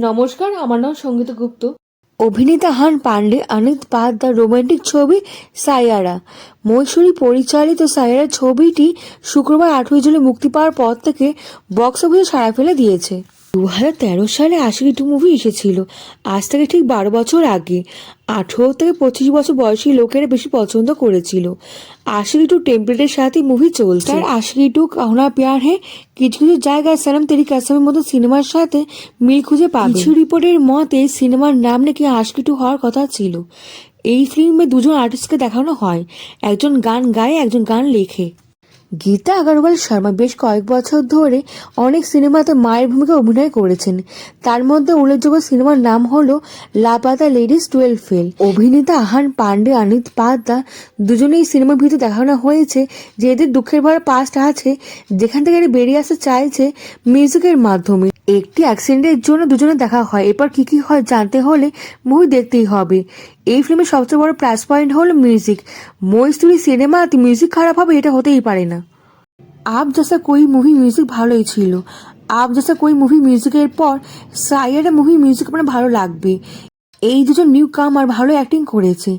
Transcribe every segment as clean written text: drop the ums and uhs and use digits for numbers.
নমস্কার, আমার নাম সঙ্গীতা গুপ্ত। অভিনেতা হান পান্ডে অনিত পাদ্দার রোমান্টিক ছবি সাইয়ারা মৈশূরী পরিচালিত সাইয়ারা ছবিটি শুক্রবার 8ই জুলাই মুক্তি পাওয়ার পর থেকে বক্স অফিসে সাড়া ফেলে দিয়েছে। 2013 সালে আশিকি টু মুভি এসেছিল, আজ থেকে ঠিক 12 বছর আগে। 18 থেকে 25 বছর বয়সী লোকেরা বেশি পছন্দ করেছিল। আশিকি টু টেমপ্লেটের সাথে মুভি চলছে। আশিকি টু কাহনা প্যার হ্যায় কিছু কিছু জায়গায় সনম তেরি কসমের মতো সিনেমার সাথে মিল খুঁজে পাবে। কিছু রিপোর্টের মতে সিনেমার নাম নাকি আশিকি টু হওয়ার কথা ছিল। এই ফিল্মে দুজন আর্টিস্টকে দেখানো হয়, একজন গান গায়, একজন গান লেখে। গীতা আগরওয়াল শর্মা বেশ কয়েক বছর ধরে অনেক সিনেমাতে মায়ের ভূমিকা অভিনয় করেছেন। তার মধ্যে উল্লেখযোগ্য সিনেমার নাম হলো লাপাতা লেডিস 12 ফেল। অভিনেতা আহান পান্ডে অনিত পাদ্দা দুজনেই সিনেমার ভিতরে দেখানো হয়েছে যে এদের দুঃখের ভরা পাস্ট আছে, যেখান থেকে এরা বেরিয়ে আসতে চাইছে মিউজিকের মাধ্যমে। একটি অ্যাক্সিডেন্টের জন্য দুজনে দেখা হয়, এরপর কি হয় জানতে হলে মুভি দেখতেই হবে। এই ফিল্মের সবচেয়ে বড় প্লাস পয়েন্ট হলো মিউজিক। মৈশূরী সিনেমাতে মিউজিক খারাপ হবে এটা হতেই পারে না। আপ জেসা কোই মুভি মিউজিক ভালোই ছিল। আপ জেসা কোই মুভি মিউজিকের পর সাইয়ারা মুভি মিউজিক আপনার ভালো লাগবে। এই দুজন নিউ কামার ভালো অ্যাক্টিং করেছে।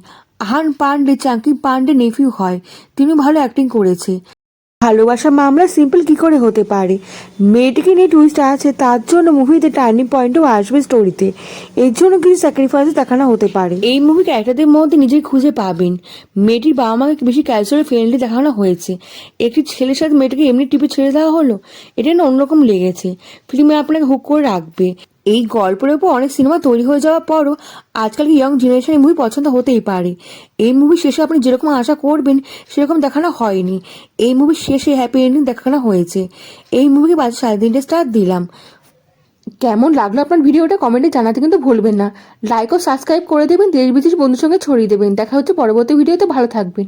আহান পান্ডে চাঙ্কি পান্ডে নেফিউ হয়, তিনি ভালো অ্যাক্টিং করেছে। ভালোবাসা মামলা সিম্পল কি করে হতে পারে, মেয়েটিকে নিয়ে টুইস্ট আছে, তার জন্য মুভিতে টার্নিং পয়েন্টও আসবে স্টোরিতে। এর জন্য কিছু স্যাক্রিফাইস দেখানো হতে পারে। এই মুভি ক্যারেক্টারদের মধ্যে নিজেই খুঁজে পাবেন। মেয়েটির বাবা মাকে বেশি ক্যালচারাল ফ্রেন্ডলি দেখানো হয়েছে। একটি ছেলের সাথে মেয়েটিকে এমনি টিপে ছেড়ে দেওয়া হলো, এটা না অন্যরকম লেগেছে। ফিল্মে আপনাকে হুক করে রাখবে। এই গল্পের উপর অনেক সিনেমা তৈরি হয়ে যাওয়ার পরও আজকালকে ইয়ং জেনারেশন এই মুভি পছন্দ হতেই পারে। এই মুভি শেষে আপনি যেরকম আশা করবেন সেরকম দেখানো হয়নি। এই মুভির শেষে হ্যাপি এন্ডিং দেখানো হয়েছে। এই মুভিকে 5.5 স্টার দিলাম। কেমন লাগলো আপনার ভিডিওটা কমেন্টে জানাতে কিন্তু ভুলবেন না। লাইক ও সাবস্ক্রাইব করে দেবেন, দেশ বিদেশ বন্ধুর সঙ্গে ছড়িয়ে দেবেন। দেখা হচ্ছে পরবর্তী ভিডিওতে, ভালো থাকবেন।